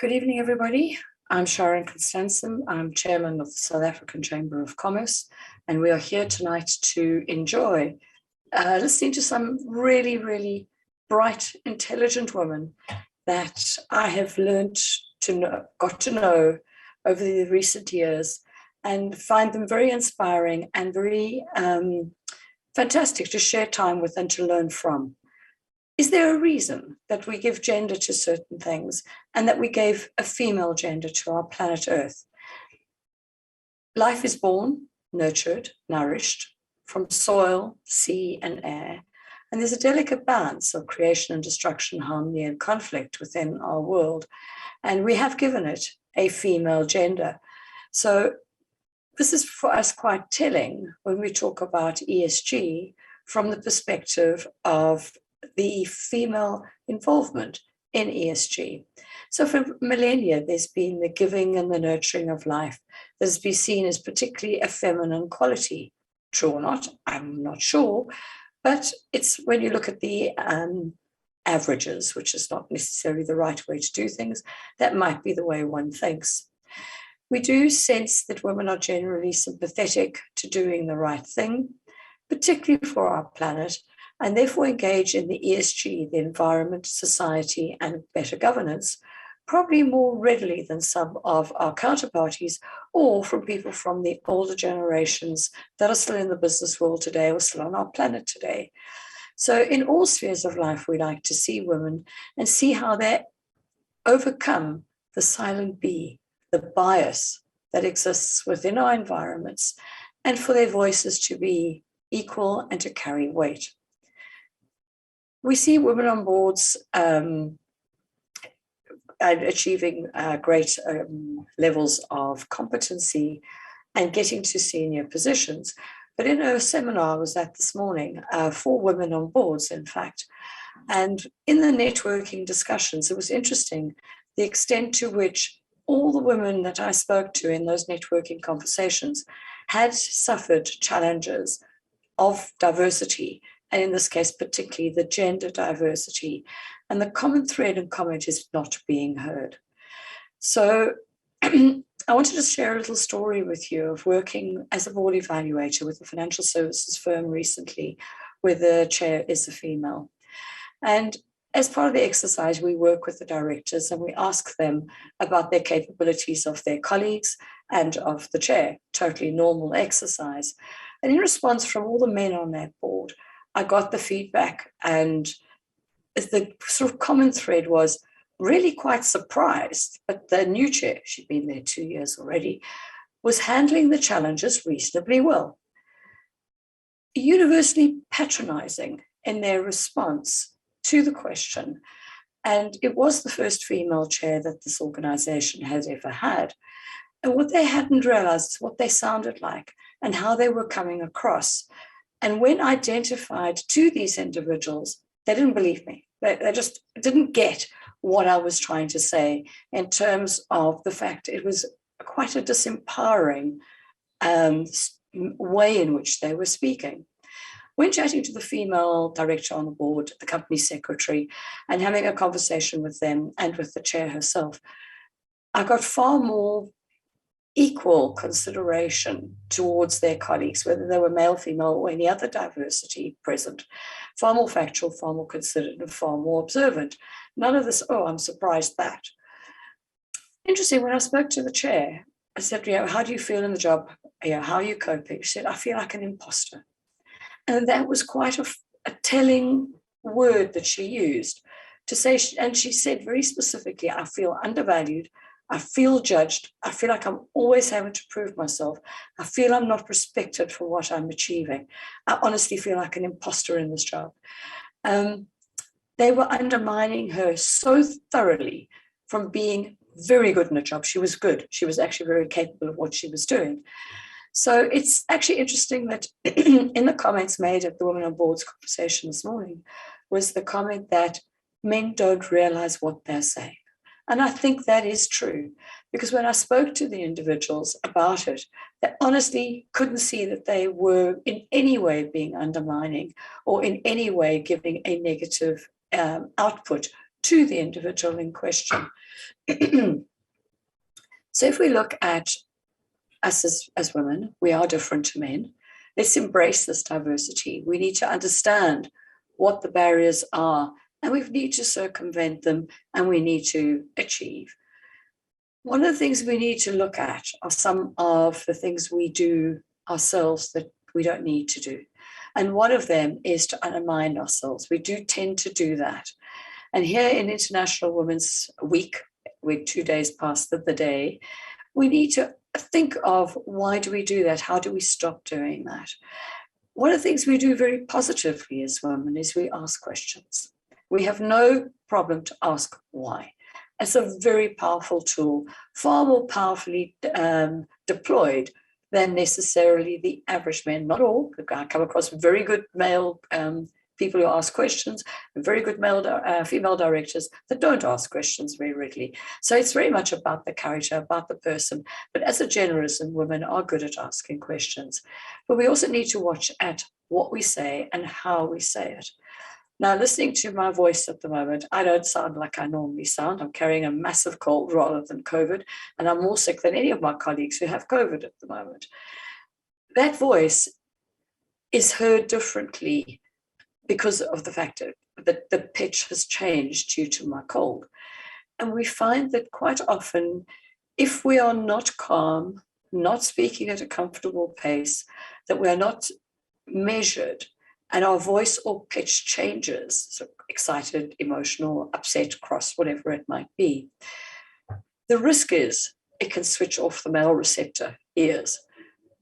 Good evening, everybody. I'm Sharon Constançon. I'm Chairman of the South African Chamber of Commerce, and we are here tonight to enjoy listening to some really, really bright, intelligent women that I have got to know over the recent years, and find them very inspiring and very fantastic to share time with and to learn from. Is there a reason that we give gender to certain things and that we gave a female gender to our planet Earth? Life is born, nurtured, nourished from soil, sea, and air. And there's a delicate balance of creation and destruction, harmony, and conflict within our world. And we have given it a female gender. So this is for us quite telling when we talk about ESG from the perspective of the female involvement in ESG. So for millennia, there's been the giving and the nurturing of life that has been seen as particularly a feminine quality. True or not, I'm not sure, but it's when you look at the averages, which is not necessarily the right way to do things, that might be the way one thinks. We do sense that women are generally sympathetic to doing the right thing, particularly for our planet, and therefore engage in the ESG, the environment, society, and better governance, probably more readily than some of our counterparties or from people from the older generations that are still in the business world today or still on our planet today. So in all spheres of life, we like to see women and see how they overcome the silent B, the bias that exists within our environments, and for their voices to be equal and to carry weight. We see women on boards achieving great levels of competency and getting to senior positions. But in a seminar I was at this morning, 4 women on boards, in fact, and in the networking discussions, it was interesting the extent to which all the women that I spoke to in those networking conversations had suffered challenges of diversity, and in this case, particularly the gender diversity. And the common thread and comment is not being heard. So I wanted to share a little story with you of working as a board evaluator with a financial services firm recently, where the chair is a female. And as part of the exercise, we work with the directors and we ask them about their capabilities of their colleagues and of the chair, totally normal exercise. And in response from all the men on that board, I got the feedback, and the sort of common thread was really quite surprised that the new chair, she'd been there 2 years already, was handling the challenges reasonably well. Universally patronizing in their response to the question. And it was the first female chair that this organization has ever had. And what they hadn't realized is what they sounded like and how they were coming across. And when identified to these individuals, they didn't believe me. They just didn't get what I was trying to say in terms of the fact it was quite a disempowering way in which they were speaking. When chatting to the female director on the board, the company secretary, and having a conversation with them and with the chair herself, I got far more equal consideration towards their colleagues, whether they were male, female, or any other diversity present. Far more factual, far more considered, and far more observant. None of this, oh, I'm surprised that. Interesting, when I spoke to the chair, I said, how do you feel in the job? How are you coping? She said, I feel like an imposter. And that was quite a telling word that she used to say, and she said very specifically, I feel undervalued, I feel judged, I feel like I'm always having to prove myself, I feel I'm not respected for what I'm achieving. I honestly feel like an imposter in this job. They were undermining her so thoroughly from being very good in a job. She was good. She was actually very capable of what she was doing. So it's actually interesting that in the comments made at the Women on Boards conversation this morning was the comment that men don't realize what they're saying. And I think that is true, because when I spoke to the individuals about it, they honestly couldn't see that they were in any way being undermining or in any way giving a negative output to the individual in question. So if we look at us as women, we are different to men. Let's embrace this diversity. We need to understand what the barriers are, and we need to circumvent them, and we need to achieve. One of the things we need to look at are some of the things we do ourselves that we don't need to do. And one of them is to undermine ourselves. We do tend to do that. And here in International Women's Week, we're 2 days past the day, we need to think of why do we do that? How do we stop doing that? One of the things we do very positively as women is we ask questions. We have no problem to ask why. It's a very powerful tool, far more powerfully deployed than necessarily the average men. Not all. I come across very good male people who ask questions, and very good female directors that don't ask questions very readily. So it's very much about the character, about the person. But as a generation, women are good at asking questions. But we also need to watch at what we say and how we say it. Now, listening to my voice at the moment, I don't sound like I normally sound. I'm carrying a massive cold rather than COVID, and I'm more sick than any of my colleagues who have COVID at the moment. That voice is heard differently because of the fact that the pitch has changed due to my cold. And we find that quite often, if we are not calm, not speaking at a comfortable pace, that we are not measured, and our voice or pitch changes, so excited, emotional, upset, cross, whatever it might be, the risk is it can switch off the male receptor ears,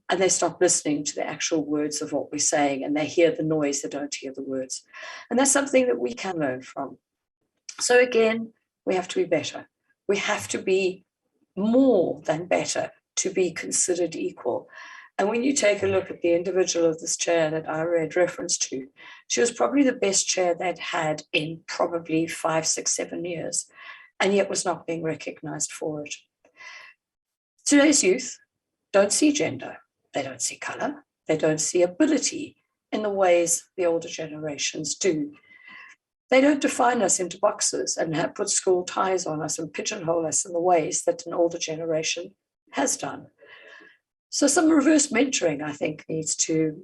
and they stop listening to the actual words of what we're saying, and they hear the noise, they don't hear the words. And that's something that we can learn from. So again, we have to be better. We have to be more than better to be considered equal. And when you take a look at the individual of this chair that I read reference to, she was probably the best chair they'd had in probably 5, 6, 7 years, and yet was not being recognized for it. Today's youth don't see gender. They don't see color. They don't see ability in the ways the older generations do. They don't define us into boxes and put school ties on us and pigeonhole us in the ways that an older generation has done. So some reverse mentoring, I think, needs to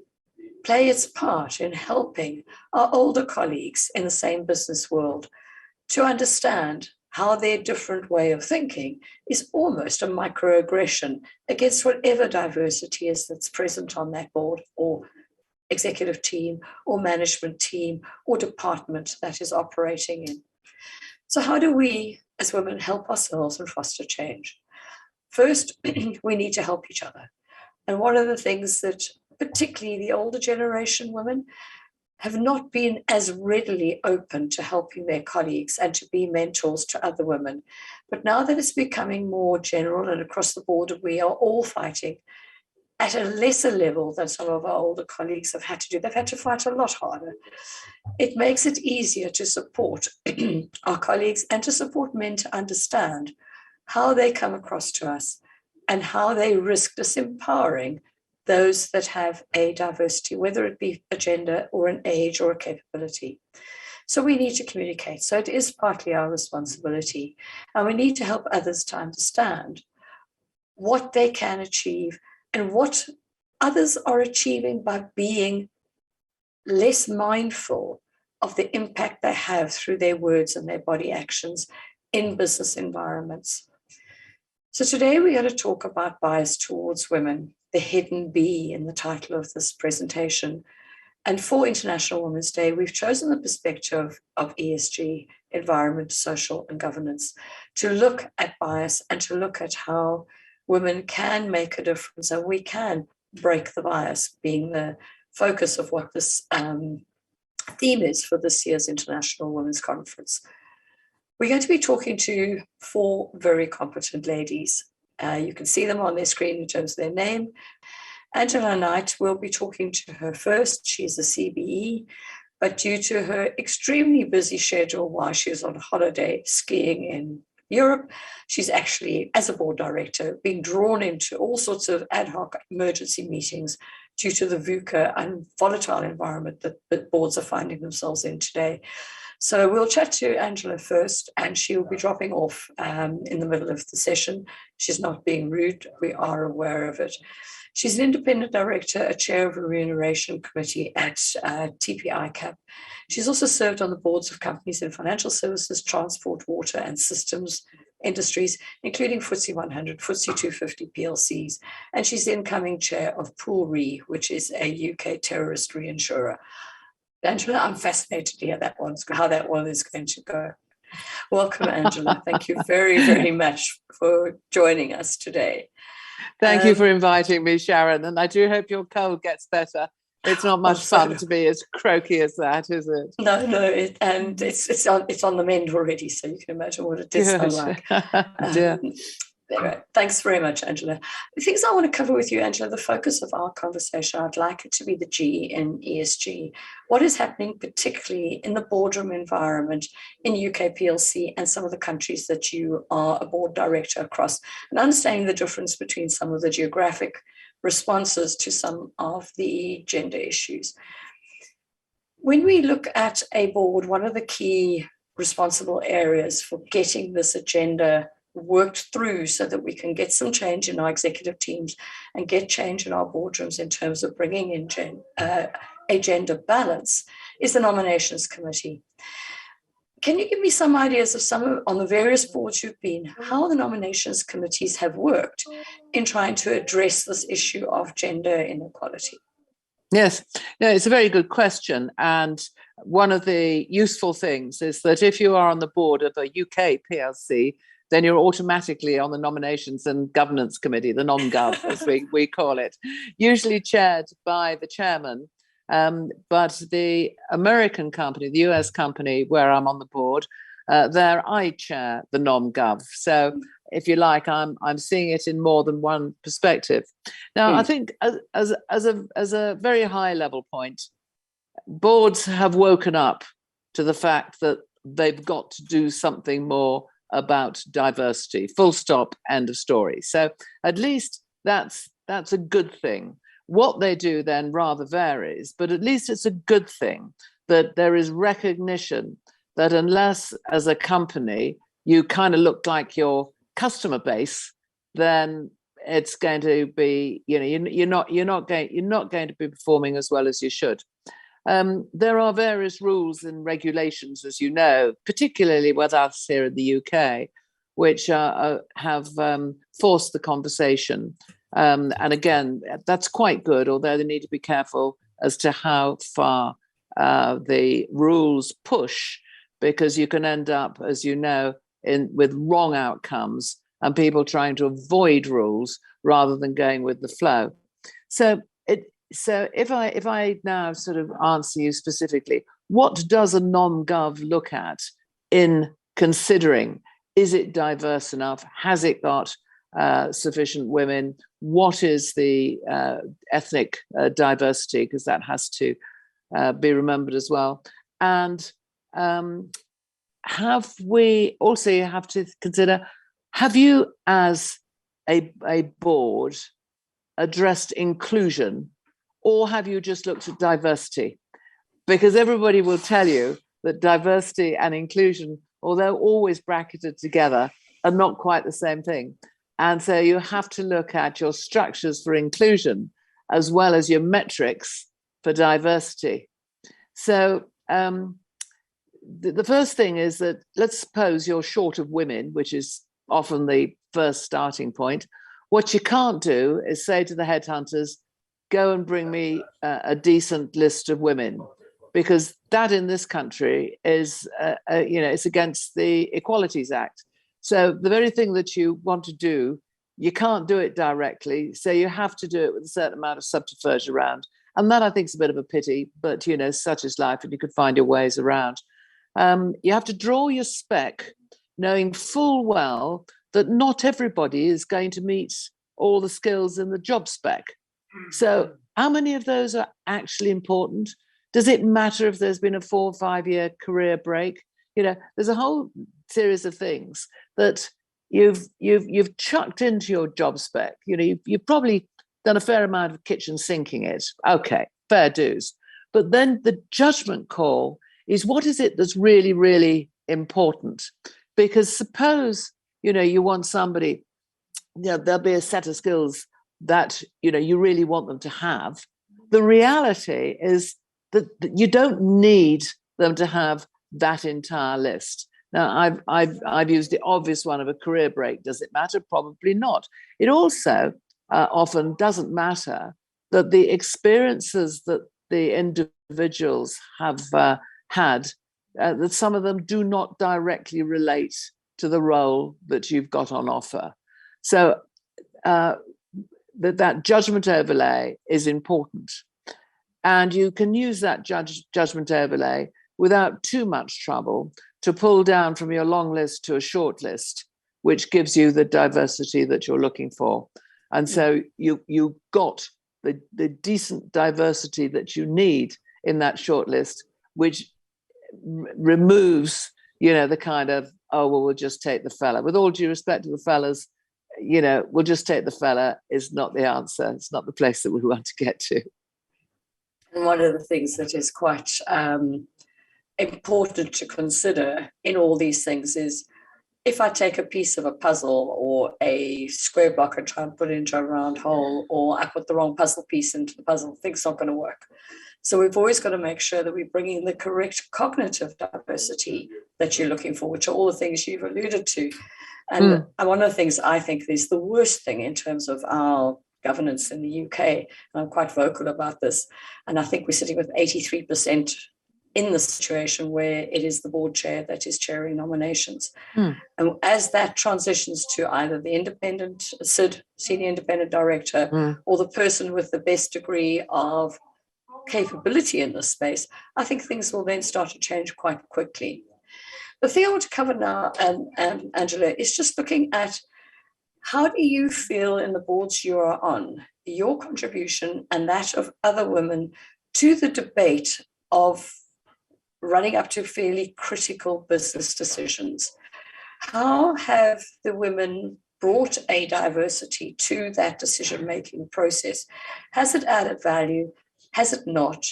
play its part in helping our older colleagues in the same business world to understand how their different way of thinking is almost a microaggression against whatever diversity is that's present on that board or executive team or management team or department that is operating in. So how do we as women help ourselves and foster change? First, we need to help each other. And one of the things that particularly the older generation women have not been as readily open to helping their colleagues and to be mentors to other women. But now that it's becoming more general and across the board, we are all fighting at a lesser level than some of our older colleagues have had to do. They've had to fight a lot harder. It makes it easier to support our colleagues and to support men to understand how they come across to us and how they risk disempowering those that have a diversity, whether it be a gender or an age or a capability. So we need to communicate. So it is partly our responsibility. And we need to help others to understand what they can achieve and what others are achieving by being less mindful of the impact they have through their words and their body actions in business environments. So today we're going to talk about bias towards women, the hidden B in the title of this presentation. And for International Women's Day, we've chosen the perspective of ESG, environment, social, and governance, to look at bias and to look at how women can make a difference and we can break the bias, being the focus of what this theme is for this year's International Women's Conference. We're going to be talking to 4 very competent ladies. You can see them on their screen in terms of their name. Angela Knight, we'll be talking to her first. She's a CBE, but due to her extremely busy schedule while she's on holiday skiing in Europe, she's actually, as a board director, being drawn into all sorts of ad hoc emergency meetings due to the VUCA and volatile environment that boards are finding themselves in today. So we'll chat to Angela first, and she'll be dropping off in the middle of the session. She's not being rude. We are aware of it. She's an independent director, a chair of a remuneration committee at TPI-CAP. She's also served on the boards of companies in financial services, transport, water and systems industries, including FTSE 100, FTSE 250 PLCs. And she's the incoming chair of Pool Re, which is a UK terrorist reinsurer. Angela, I'm fascinated to hear how that one is going to go. Welcome, Angela. Thank you very, very much for joining us today. Thank you for inviting me, Sharon, and I do hope your cold gets better. It's not much fun to be as croaky as that, is it? No, and it's on the mend already, so you can imagine what it does sound like. Anyway, thanks very much, Angela. The things I want to cover with you, Angela, the focus of our conversation, I'd like it to be the G in ESG. What is happening particularly in the boardroom environment in UK PLC and some of the countries that you are a board director across, and understanding the difference between some of the geographic responses to some of the gender issues. When we look at a board, one of the key responsible areas for getting this agenda worked through so that we can get some change in our executive teams and get change in our boardrooms in terms of bringing in a gender balance is the nominations committee. Can you give me some ideas of on the various boards you've been, how the nominations committees have worked in trying to address this issue of gender inequality? Yes, no, it's a very good question. And one of the useful things is that if you are on the board of a UK PLC, then you're automatically on the Nominations and Governance Committee, the non-gov, as we call it, usually chaired by the chairman. But the American company, the US company where I'm on the board, there I chair the non-gov. So if you like, I'm seeing it in more than one perspective. Now, I think as a very high level point, boards have woken up to the fact that they've got to do something more about diversity, full stop, end of story. So at least that's a good thing. What they do then rather varies, but at least it's a good thing that there is recognition that unless as a company you kind of look like your customer base, then it's going to be, you're not going to be performing as well as you should. There are various rules and regulations, as you know, particularly with us here in the UK, which have forced the conversation. And again, that's quite good, although they need to be careful as to how far the rules push, because you can end up, as you know, with wrong outcomes and people trying to avoid rules rather than going with the flow. So if I now sort of answer you specifically, what does a non-gov look at in considering, is it diverse enough? Has it got sufficient women? What is the ethnic diversity? Because that has to be remembered as well. And we also have to consider, have you as a board addressed inclusion, or have you just looked at diversity? Because everybody will tell you that diversity and inclusion, although always bracketed together, are not quite the same thing. And so you have to look at your structures for inclusion as well as your metrics for diversity. So the first thing is that, let's suppose you're short of women, which is often the first starting point. What you can't do is say to the headhunters, go and bring me a decent list of women, because that in this country is, it's against the Equalities Act. So the very thing that you want to do, you can't do it directly. So you have to do it with a certain amount of subterfuge around. And that I think is a bit of a pity, but, such is life, and you could find your ways around. You have to draw your spec, knowing full well that not everybody is going to meet all the skills in the job spec. So how many of those are actually important? Does it matter if there's been a 4 or 5 year career break? There's a whole series of things that you've chucked into your job spec. You've probably done a fair amount of kitchen sinking it. Okay, fair dues. But then the judgment call is what is it that's really, really important? Because suppose, you want somebody, there'll be a set of skills that, you really want them to have. The reality is that you don't need them to have that entire list. Now, I've used the obvious one of a career break. Does it matter? Probably not. It also often doesn't matter that the experiences that the individuals have had, that some of them do not directly relate to the role that you've got on offer. So that judgment overlay is important. And you can use that judgment overlay without too much trouble to pull down from your long list to a short list, which gives you the diversity that you're looking for. And so you got the decent diversity that you need in that short list, which removes, the kind of, we'll just take the fella. With all due respect to the fellas, we'll just take the fella is not the answer. It's not the place that we want to get to. And one of the things that is quite important to consider in all these things is, if I take a piece of a puzzle or a square block and try and put it into a round hole, or I put the wrong puzzle piece into the puzzle, things not going to work. So we've always got to make sure that we're bringing the correct cognitive diversity that you're looking for, which are all the things you've alluded to. And one of the things I think is the worst thing in terms of our governance in the UK, and I'm quite vocal about this, and I think we're sitting with 83% in the situation where it is the board chair that is chairing nominations. And as that transitions to either the independent SID, senior independent director, or the person with the best degree of capability in this space, I think things will then start to change quite quickly. The thing I want to cover now, Angela, is just looking at, how do you feel in the boards you are on, your contribution and that of other women to the debate of running up to fairly critical business decisions? How have the women brought a diversity to that decision-making process? Has it added value? Has it not?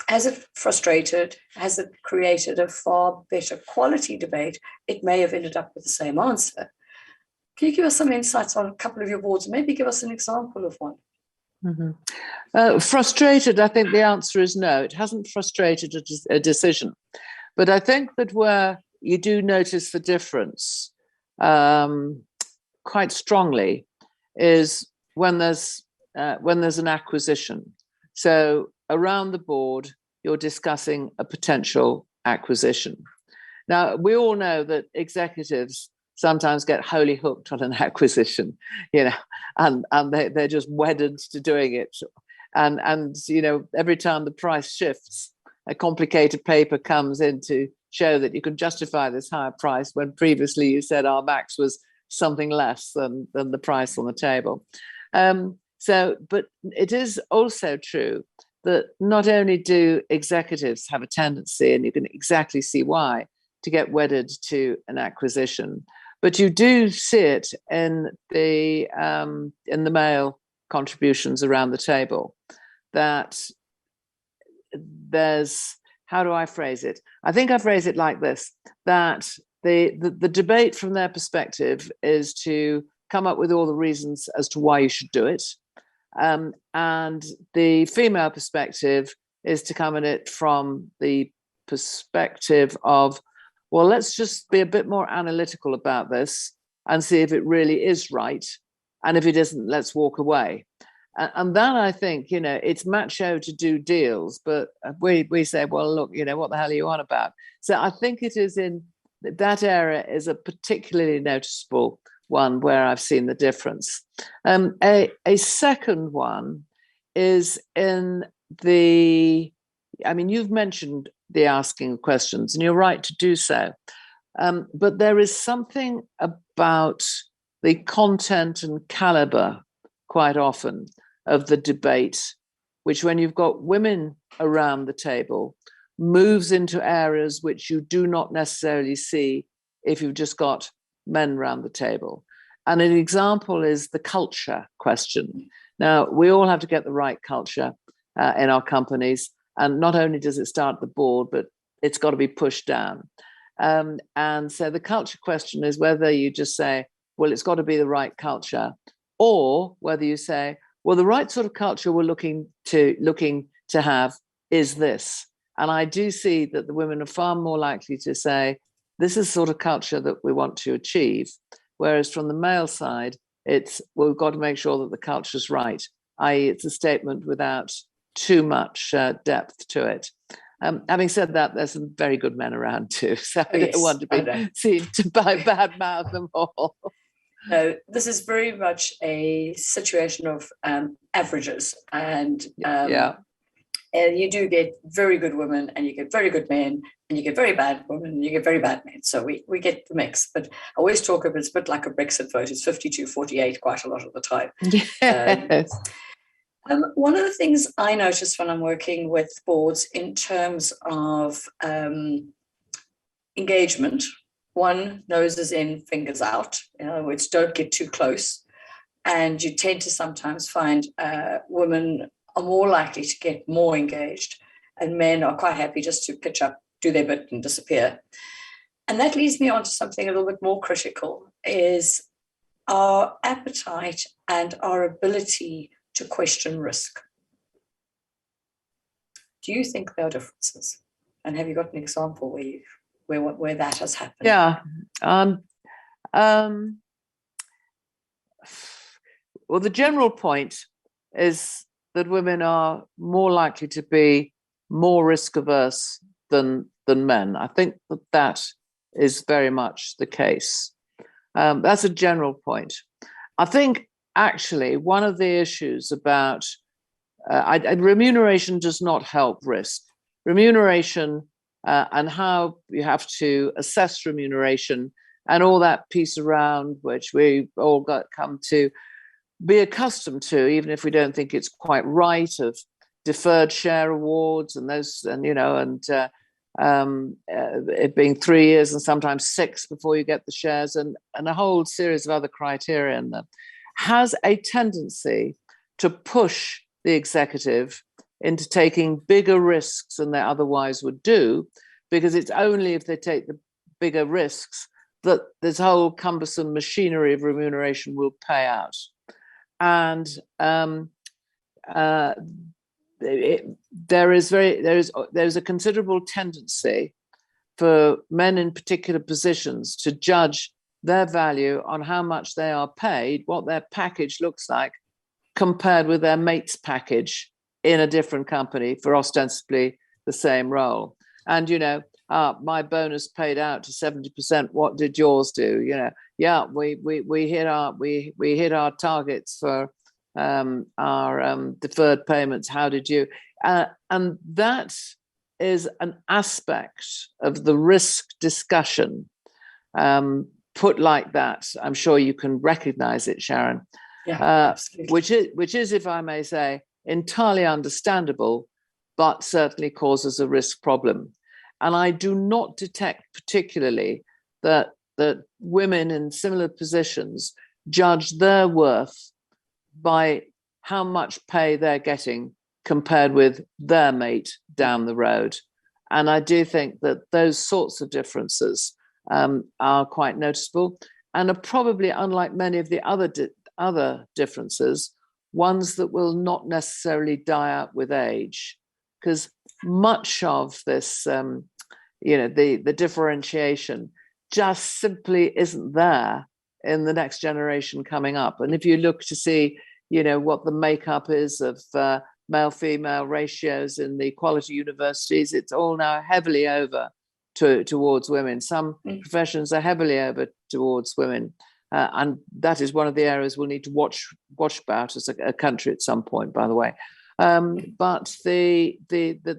Has it frustrated? Has it created a far better quality debate? It may have ended up with the same answer. Can you give us some insights on a couple of your boards? Maybe give us an example of one. Frustrated, I think the answer is no. It hasn't frustrated a decision. But I think that where you do notice the difference quite strongly is when there's an acquisition. So around the board, you're discussing a potential acquisition. Now, we all know that executives sometimes get wholly hooked on an acquisition, and they're just wedded to doing it. And every time the price shifts, a complicated paper comes in to show that you can justify this higher price when previously you said our max was something less than the price on the table. But it is also true that not only do executives have a tendency, and you can exactly see why, to get wedded to an acquisition, but you do see it in the male contributions around the table, that there's, how do I phrase it? I think I phrase it like this, that the debate from their perspective is to come up with all the reasons as to why you should do it. And the female perspective is to come at it from the perspective of, well, let's just be a bit more analytical about this and see if it really is right. And if it isn't, let's walk away. And that, I think, it's macho to do deals, but we say, well, look, what the hell are you on about? So I think it is in that area is a particularly noticeable one where I've seen the difference. A second one is in you've mentioned the asking of questions, and you're right to do so. But there is something about the content and caliber, quite often, of the debate, which, when you've got women around the table, moves into areas which you do not necessarily see if you've just got men around the table. And an example is the culture question. Now, we all have to get the right culture in our companies. And not only does it start at the board, but it's got to be pushed down. And so the culture question is whether you just say, well, it's got to be the right culture, or whether you say, well, the right sort of culture we're looking to have is this. And I do see that the women are far more likely to say, this is the sort of culture that we want to achieve. Whereas from the male side, it's, well, we've got to make sure that the culture's right, i.e. it's a statement without too much depth to it. Having said that, there's some very good men around too, so I don't want to be seen to badmouth them all. No, this is very much a situation of averages, and you do get very good women, and you get very good men, and you get very bad women, and you get very bad men. So we get the mix. But I always talk about it's a bit like a Brexit vote. It's 52-48 quite a lot of the time. Yes. One of the things I notice when I'm working with boards in terms of engagement, one, noses in, fingers out, in other words, don't get too close. And you tend to sometimes find women are more likely to get more engaged, and men are quite happy just to pitch up, do their bit and disappear. And that leads me on to something a little bit more critical, is our appetite and our ability to question risk. Do you think there are differences? And have you got an example where that has happened? Yeah. Well, the general point is that women are more likely to be more risk averse than men. I think that is very much the case. That's a general point. I think actually one of the issues about remuneration does not help risk. Remuneration and how you have to assess remuneration and all that piece around which we all come to be accustomed to, even if we don't think it's quite right, of deferred share awards and those, and it being 3 years and sometimes 6 before you get the shares, and a whole series of other criteria in them, has a tendency to push the executive into taking bigger risks than they otherwise would do, because it's only if they take the bigger risks that this whole cumbersome machinery of remuneration will pay out. And there is a considerable tendency for men in particular positions to judge their value on how much they are paid, what their package looks like, compared with their mate's package in a different company for ostensibly the same role. And, my bonus paid out to 70%. What did yours do? We hit our targets for our deferred payments. How did you? And that is an aspect of the risk discussion. Put like that, I'm sure you can recognize it, Sharon. Yeah, absolutely. Which is, if I may say, entirely understandable, but certainly causes a risk problem. And I do not detect particularly that women in similar positions judge their worth by how much pay they're getting compared with their mate down the road. And I do think that those sorts of differences are quite noticeable, and are probably, unlike many of the other differences, ones that will not necessarily die out with age, because much of this, the differentiation just simply isn't there in the next generation coming up. And if you look to see, what the makeup is of male-female ratios in the quality universities, it's all now heavily over towards women. Some professions are heavily over towards women. And that is one of the areas we'll need to watch about as a country at some point, by the way. But the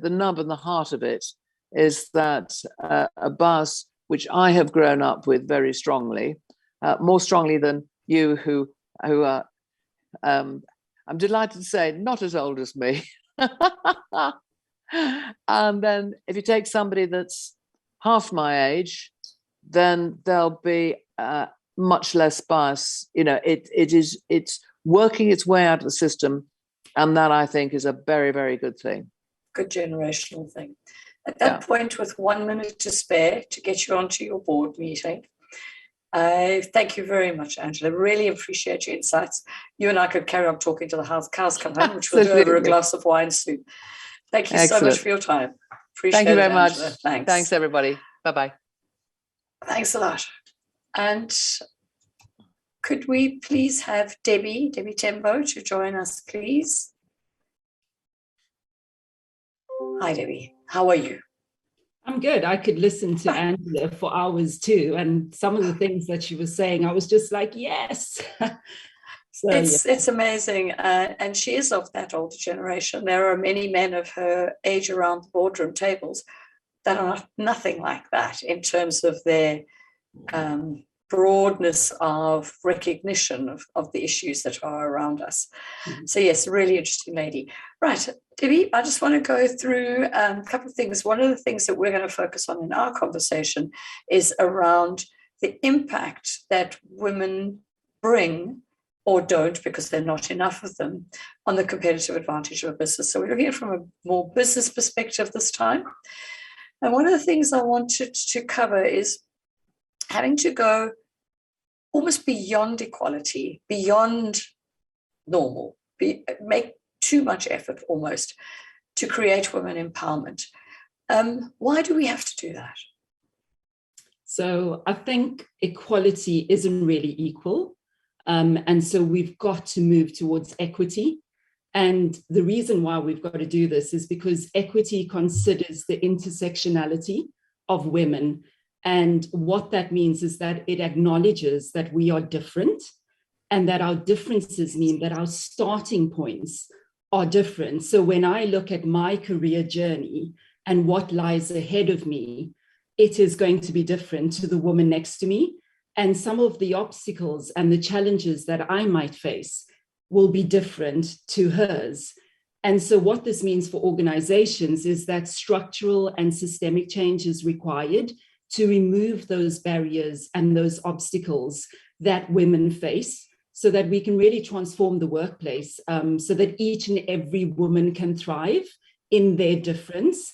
nub and the heart of it is that a bias which I have grown up with very strongly, more strongly than you, who are, I'm delighted to say, not as old as me. And then if you take somebody that's half my age, then there'll be much less bias. It's working its way out of the system, and that I think is a very, very good thing. good generational thing. At that point, with 1 minute to spare to get you onto your board meeting, I thank you very much, Angela. Really appreciate your insights. You and I could carry on talking till the cows come home, which we'll do over a glass of wine soon. Thank you so much for your time. Appreciate it, Thank you very much. Angela. Thanks. Thanks, everybody. Bye-bye. Thanks a lot. And could we please have Debbie Tembo to join us, please? Hi, Debbie. How are you? I'm good. I could listen to Angela for hours too. And some of the things that she was saying, I was just like, yes. So, it's amazing. And she is of that older generation. There are many men of her age around the boardroom tables that are nothing like that in terms of their broadness of recognition of the issues that are around us. So yes, a really interesting lady. Right, Debbie, I just want to go through a couple of things. One of the things that we're going to focus on in our conversation is around the impact that women bring or don't, because there are not enough of them, on the competitive advantage of a business. So we're looking at it from a more business perspective this time. And one of the things I wanted to cover is having to go almost beyond equality, beyond normal, make too much effort almost to create women empowerment. Why do we have to do that? So I think equality isn't really equal. And so we've got to move towards equity. And the reason why we've got to do this is because equity considers the intersectionality of women. And what that means is that it acknowledges that we are different and that our differences mean that our starting points are different. So when I look at my career journey and what lies ahead of me, it is going to be different to the woman next to me. And some of the obstacles and the challenges that I might face will be different to hers. And so what this means for organizations is that structural and systemic change is required to remove those barriers and those obstacles that women face so that we can really transform the workplace so that each and every woman can thrive in their difference.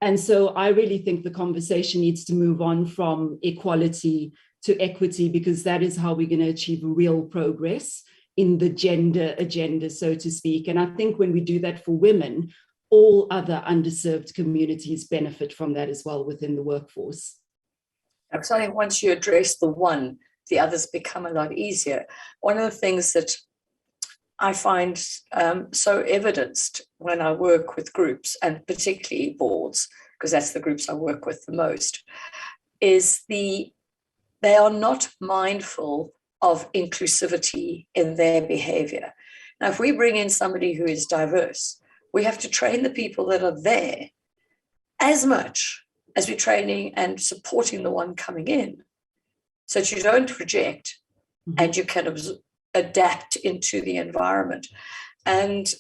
And so I really think the conversation needs to move on from equality to equity, because that is how we're going to achieve real progress in the gender agenda, so to speak. And I think when we do that for women, all other underserved communities benefit from that as well within the workforce. Because I think once you address the one, the others become a lot easier. One of the things that I find so evidenced when I work with groups, and particularly boards, because that's the groups I work with the most, is they are not mindful of inclusivity in their behavior. Now, if we bring in somebody who is diverse, we have to train the people that are there as much as we're training and supporting the one coming in, so that you don't reject and you can adapt into the environment. And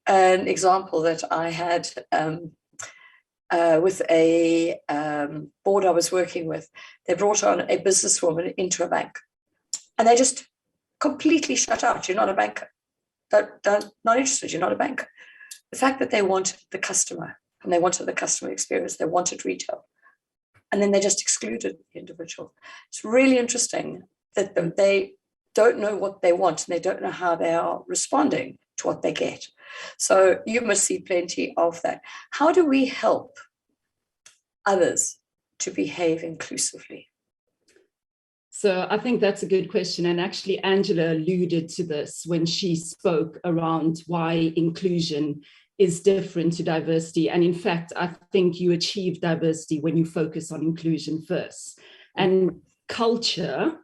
an example that I had with a board I was working with, they brought on a businesswoman into a bank and they just completely shut out. You're not a banker. Not interested. You're not a banker. The fact that they wanted the customer and they wanted the customer experience, they wanted retail, and then they just excluded the individual. It's really interesting that they don't know what they want and they don't know how they are responding to what they get. So you must see plenty of that. How do we help others to behave inclusively? So I think that's a good question. And actually, Angela alluded to this when she spoke around why inclusion is different to diversity. And in fact, I think you achieve diversity when you focus on inclusion first. And culture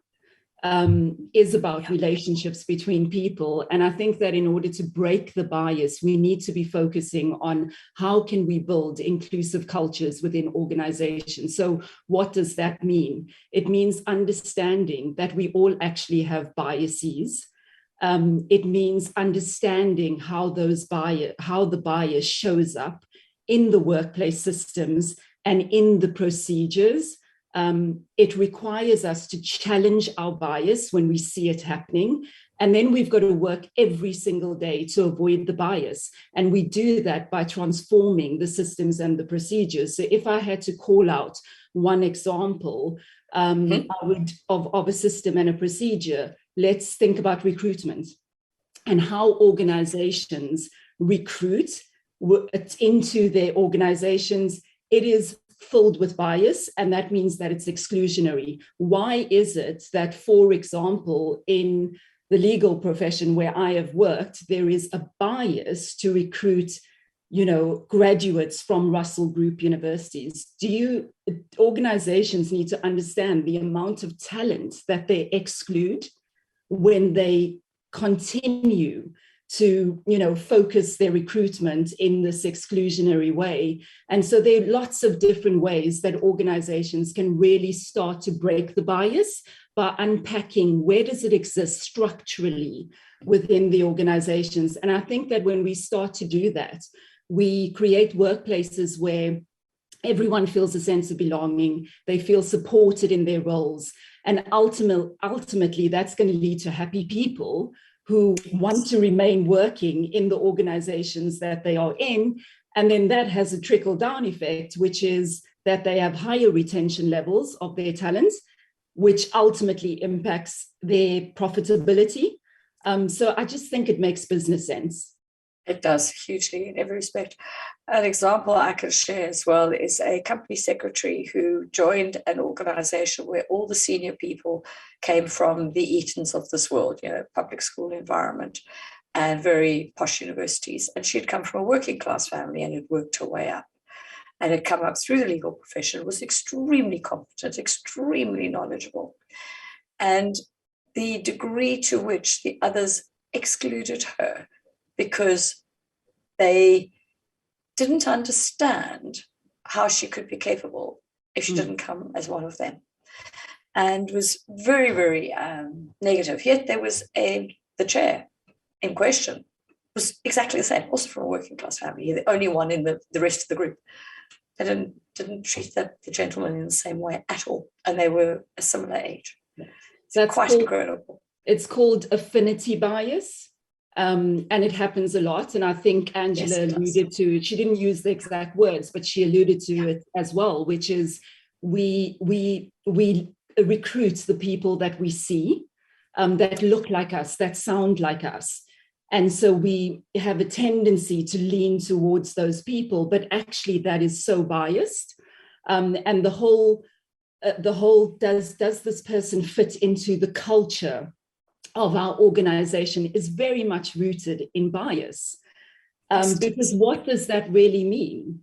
is about relationships between people. And I think that in order to break the bias, we need to be focusing on how can we build inclusive cultures within organizations. So what does that mean? It means understanding that we all actually have biases. It means understanding how the bias shows up in the workplace systems and in the procedures. It requires us to challenge our bias when we see it happening, And then we've got to work every single day to avoid the bias. And we do that by transforming the systems and the procedures. So if I had to call out one example I would, of a system and a procedure, let's think about recruitment and how organizations recruit into their organizations. It is filled with bias, and that means that it's exclusionary. Why is it that, for example, in the legal profession where I have worked, there is a bias to recruit, graduates from Russell Group universities? Organizations need to understand the amount of talent that they exclude when they continue to, focus their recruitment in this exclusionary way. And so there are lots of different ways that organizations can really start to break the bias by unpacking where does it exist structurally within the organizations. And I think that when we start to do that, we create workplaces where everyone feels a sense of belonging, they feel supported in their roles. And ultimately, that's going to lead to happy people who want to remain working in the organizations that they are in. And then that has a trickle-down effect, which is that they have higher retention levels of their talents, which ultimately impacts their profitability. So I just think it makes business sense. It does hugely in every respect. An example I can share as well is a company secretary who joined an organization where all the senior people came from the Eatons of this world, public school environment and very posh universities. And she'd come from a working class family and had worked her way up and had come up through the legal profession, was extremely competent, extremely knowledgeable. And the degree to which the others excluded her because they didn't understand how she could be capable if she didn't come as one of them, and was very, very negative. Yet there was the chair in question was exactly the same, also from a working class family, the only one in the rest of the group. They didn't treat the gentleman in the same way at all, and they were a similar age. That's quite incredible. It's called affinity bias. And it happens a lot. And I think Angela alluded to it. She didn't use the exact words, but she alluded to it as well, which is we recruit the people that we see, that look like us, that sound like us. And so we have a tendency to lean towards those people, but actually that is so biased. And the whole does this person fit into the culture of our organization is very much rooted in bias. Because what does that really mean?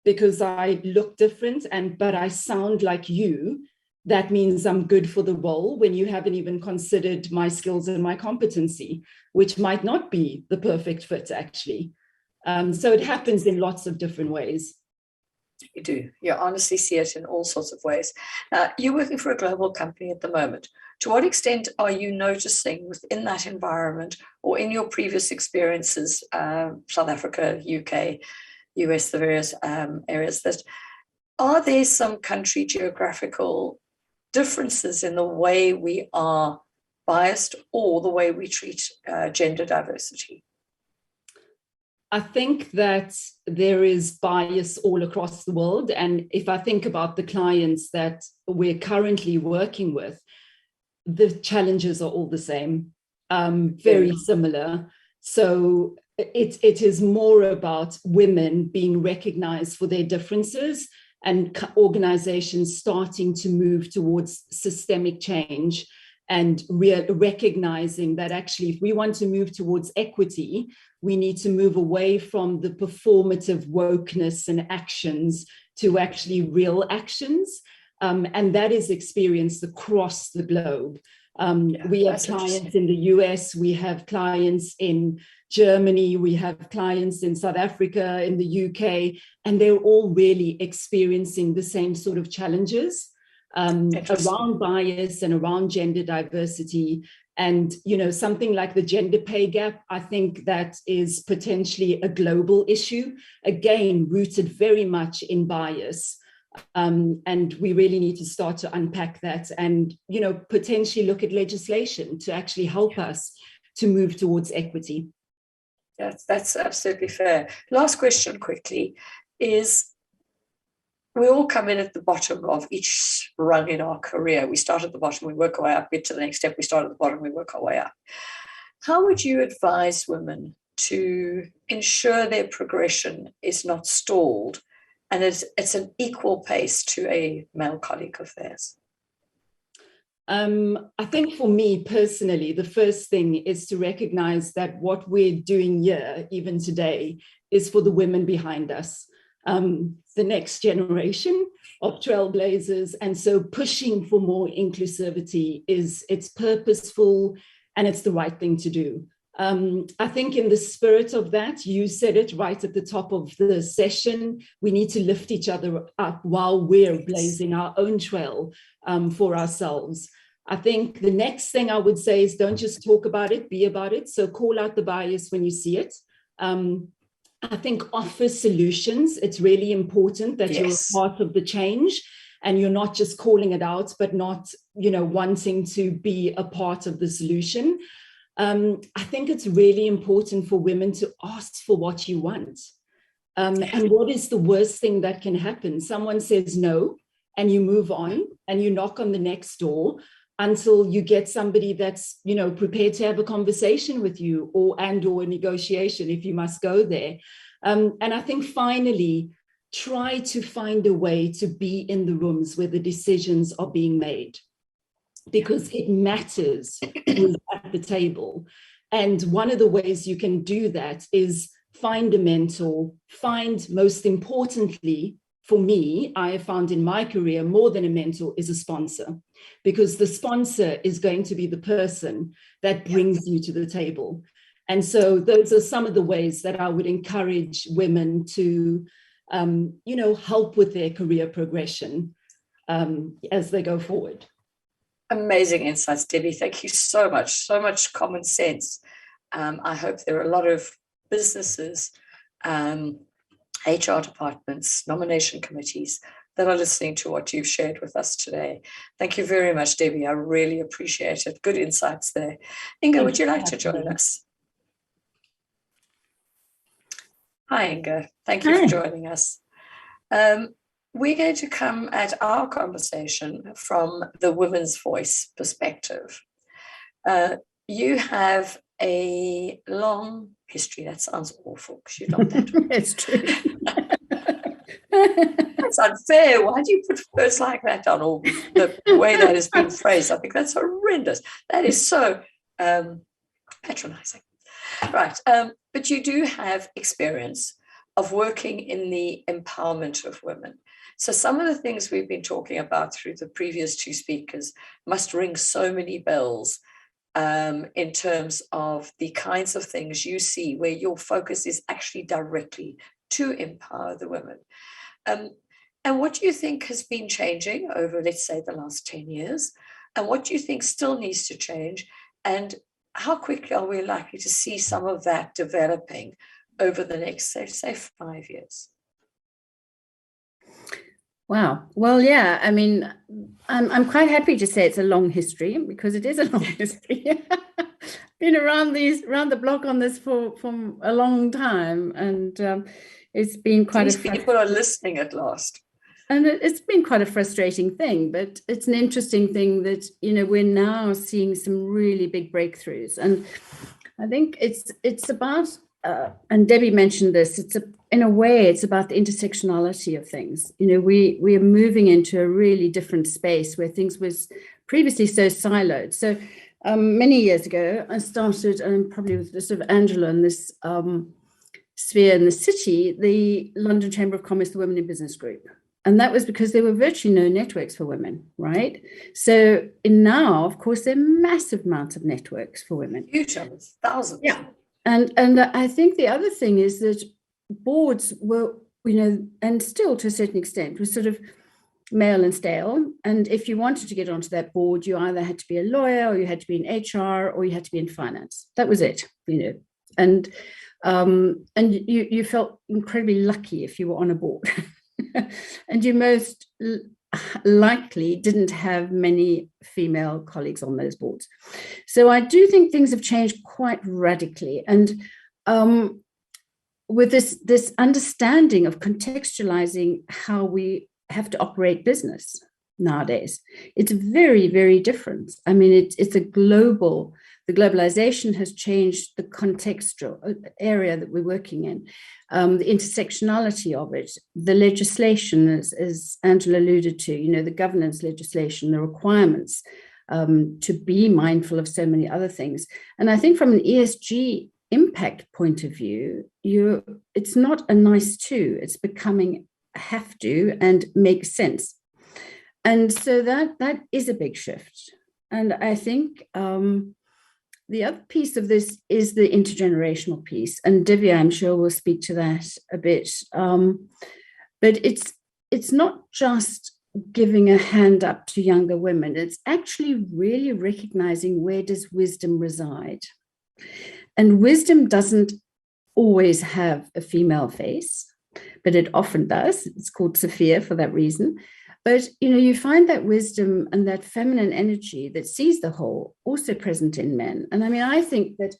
Because I look different but I sound like you, that means I'm good for the role when you haven't even considered my skills and my competency, which might not be the perfect fit actually. So it happens in lots of different ways. You do. You honestly see it in all sorts of ways. Now, you're working for a global company at the moment. To what extent are you noticing within that environment or in your previous experiences, South Africa, UK, US, the various areas, that are there some country geographical differences in the way we are biased or the way we treat gender diversity? I think that there is bias all across the world. And if I think about the clients that we're currently working with, the challenges are all the same, very similar. So it is more about women being recognized for their differences and organizations starting to move towards systemic change and recognizing that actually if we want to move towards equity, we need to move away from the performative wokeness and actions to actually real actions. And that is experienced across the globe. We have clients in the US, we have clients in Germany, we have clients in South Africa, in the UK, and they're all really experiencing the same sort of challenges around bias and around gender diversity. And, something like the gender pay gap, I think that is potentially a global issue, again, rooted very much in bias. And we really need to start to unpack that and, potentially look at legislation to actually help us to move towards equity. That's absolutely fair. Last question quickly is, we all come in at the bottom of each rung in our career. We start at the bottom, we work our way up, get to the next step, we start at the bottom, we work our way up. How would you advise women to ensure their progression is not stalled and it's an equal pace to a male colleague of theirs? I think for me personally, the first thing is to recognize that what we're doing here, even today, is for the women behind us, the next generation of trailblazers. And so pushing for more inclusivity it's purposeful and it's the right thing to do. I think in the spirit of that, you said it right at the top of the session, we need to lift each other up while we're blazing our own trail for ourselves. I think the next thing I would say is don't just talk about it, be about it. So call out the bias when you see it. I think offer solutions. It's really important that you're part of the change and you're not just calling it out, but not, wanting to be a part of the solution. I think it's really important for women to ask for what you want. And what is the worst thing that can happen? Someone says no, and you move on and you knock on the next door until you get somebody that's, prepared to have a conversation with you or a negotiation if you must go there. And I think finally, try to find a way to be in the rooms where the decisions are being made, because it matters who's at the table. And one of the ways you can do that is find a mentor, most importantly, for me, I have found in my career, more than a mentor is a sponsor, because the sponsor is going to be the person that brings you to the table. And so those are some of the ways that I would encourage women to, help with their career progression as they go forward. Amazing insights, Debbie. Thank you so much common sense. I hope there are a lot of businesses, HR departments, nomination committees that are listening to what you've shared with us today. Thank you very much, Debbie. I really appreciate it. Good insights there. Inga, would you like to join us? Hi, Inga. Thank you for joining us. We're going to come at our conversation from the women's voice perspective. You have a long history. That sounds awful because you're not that. It's true. That's unfair. Why do you put words like that on, or the way that has been phrased? I think that's horrendous. That is so patronizing. Right. But you do have experience of working in the empowerment of women. So some of the things we've been talking about through the previous two speakers must ring so many bells in terms of the kinds of things you see where your focus is actually directly to empower the women. And what do you think has been changing over, let's say, the last 10 years? And what do you think still needs to change? And how quickly are we likely to see some of that developing over the next, say 5 years? Wow. Well, yeah, I mean, I'm quite happy to say it's a long history, because it is a long history. Been around the block on this for a long time, and it's been quite These people are listening at last. And it's been quite a frustrating thing, but it's an interesting thing that, we're now seeing some really big breakthroughs. And I think it's about, and Debbie mentioned this, in a way, it's about the intersectionality of things. We are moving into a really different space where things was previously so siloed. So many years ago, I started, probably with sort of Angela in this sphere in the city, the London Chamber of Commerce, the Women in Business Group. And that was because there were virtually no networks for women, right? So now, of course, there are massive amounts of networks for women. Huge numbers, thousands. Yeah. And I think the other thing is that boards were, and still to a certain extent, were sort of male and stale. And if you wanted to get onto that board, you either had to be a lawyer, or you had to be in HR, or you had to be in finance. That was it, And you felt incredibly lucky if you were on a board. and you most likely didn't have many female colleagues on those boards. So I do think things have changed quite radically. And with this understanding of contextualizing how we have to operate business nowadays, it's very, very different. I mean, it's a the globalization has changed the contextual area that we're working in, the intersectionality of it, the legislation, as Angela alluded to, the governance legislation, the requirements to be mindful of so many other things. And I think from an ESG impact point of view, it's not a nice to, it's becoming a have to and makes sense. And so that is a big shift. And I think the other piece of this is the intergenerational piece, and Divya, I'm sure, will speak to that a bit. But it's not just giving a hand up to younger women. It's actually really recognizing, where does wisdom reside? And wisdom doesn't always have a female face, but it often does. It's called Sophia for that reason. But, you find that wisdom and that feminine energy that sees the whole also present in men. And I mean, I think that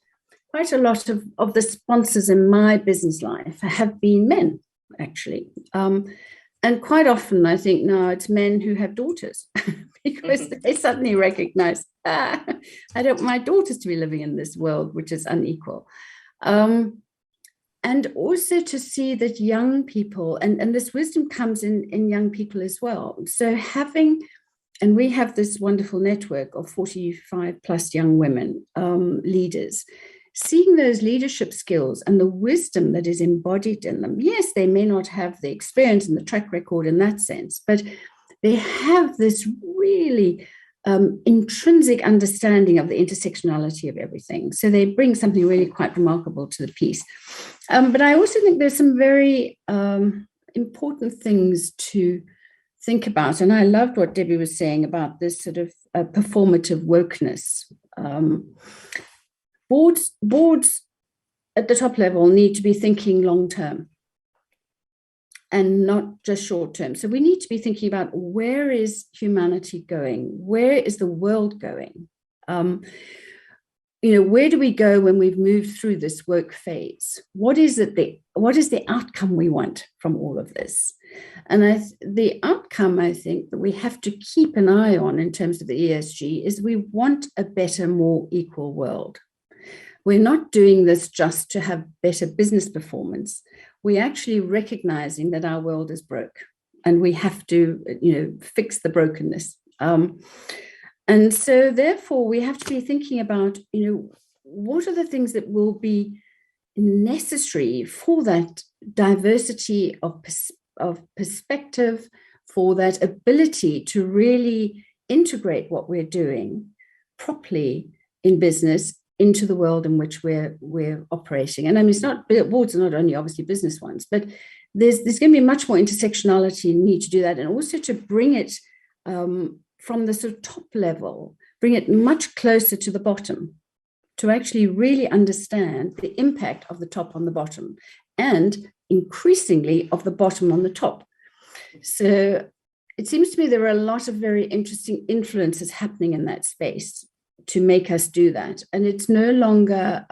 quite a lot of the sponsors in my business life have been men, actually. And quite often I think now it's men who have daughters because they suddenly recognize, I don't want my daughters to be living in this world, which is unequal. And also to see that young people, and this wisdom comes in young people as well. So and we have this wonderful network of 45 plus young women leaders, seeing those leadership skills and the wisdom that is embodied in them. Yes, they may not have the experience and the track record in that sense, but they have this really intrinsic understanding of the intersectionality of everything. So they bring something really quite remarkable to the piece. But I also think there's some very important things to think about. And I loved what Debbie was saying about this sort of performative wokeness. Boards at the top level need to be thinking long term and not just short term. So we need to be thinking about, where is humanity going? Where is the world going? Where do we go when we've moved through this work phase? What is the outcome we want from all of this? And the outcome, I think, that we have to keep an eye on in terms of the ESG is we want a better, more equal world. We're not doing this just to have better business performance. We're actually recognizing that our world is broke and we have to, fix the brokenness. And so therefore we have to be thinking about, what are the things that will be necessary for that diversity of perspective, for that ability to really integrate what we're doing properly in business into the world in which we're operating. And I mean, boards are not only obviously business ones, but there's going to be much more intersectionality and need to do that, and also to bring it from the sort of top level, bring it much closer to the bottom, to actually really understand the impact of the top on the bottom, and increasingly of the bottom on the top. So it seems to me there are a lot of very interesting influences happening in that space to make us do that. And it's no longer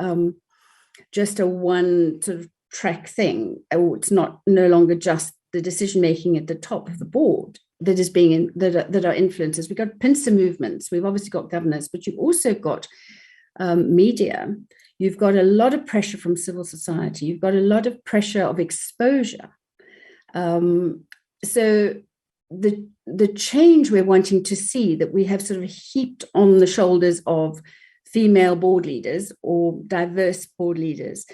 just a one sort of track thing, or it's no longer just the decision making at the top of the board that is that are influencers. We've got pincer movements, we've obviously got governors, but you've also got media. You've got a lot of pressure from civil society. You've got a lot of pressure of exposure. So the change we're wanting to see, that we have sort of heaped on the shoulders of female board leaders or diverse board leaders,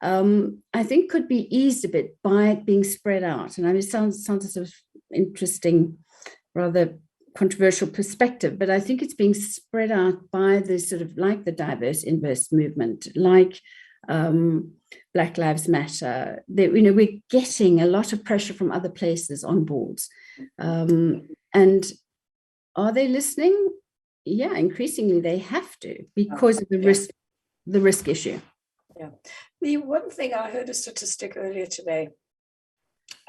I think could be eased a bit by it being spread out. And I mean, it sounds a sort of interesting, rather controversial perspective, but I think it's being spread out by this sort of like the diverse inverse movement, like Black Lives Matter. We're getting a lot of pressure from other places on boards. And are they listening? Yeah, increasingly they have to, because of the risk issue. Yeah. The one thing, I heard a statistic earlier today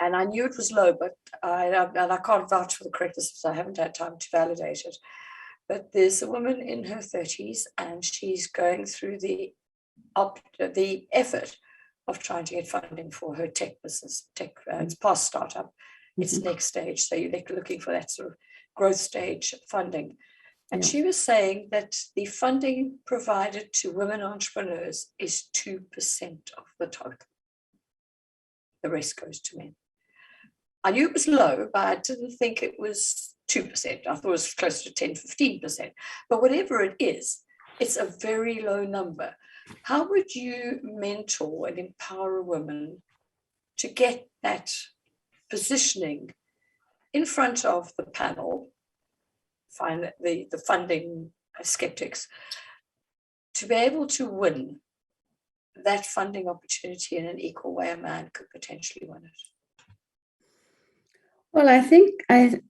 And I knew it was low, but I can't vouch for the correctness because I haven't had time to validate it. But there's a woman in her 30s, and she's going through the effort of trying to get funding for her tech business. It's past startup, it's next stage. So they're looking for that sort of growth stage funding. And she was saying that the funding provided to women entrepreneurs is 2% of the total. The rest goes to men. I knew it was low, but I didn't think it was 2%. I thought it was closer to 10, 15%. But whatever it is, it's a very low number. How would you mentor and empower a woman to get that positioning in front of the panel, find the funding skeptics, to be able to win that funding opportunity in an equal way a man could potentially win it? Well, I think I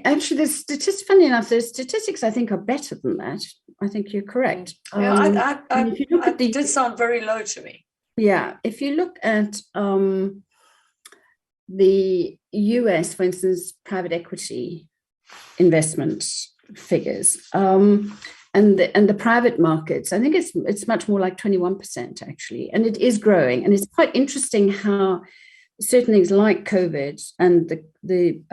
actually, funny enough, the statistics I think are better than that. I think you're correct. If you look at it did sound very low to me. Yeah, if you look at the US, for instance, private equity investment figures, and the private markets, I think it's much more like 21% actually, and it is growing. And it's quite interesting how certain things like COVID and the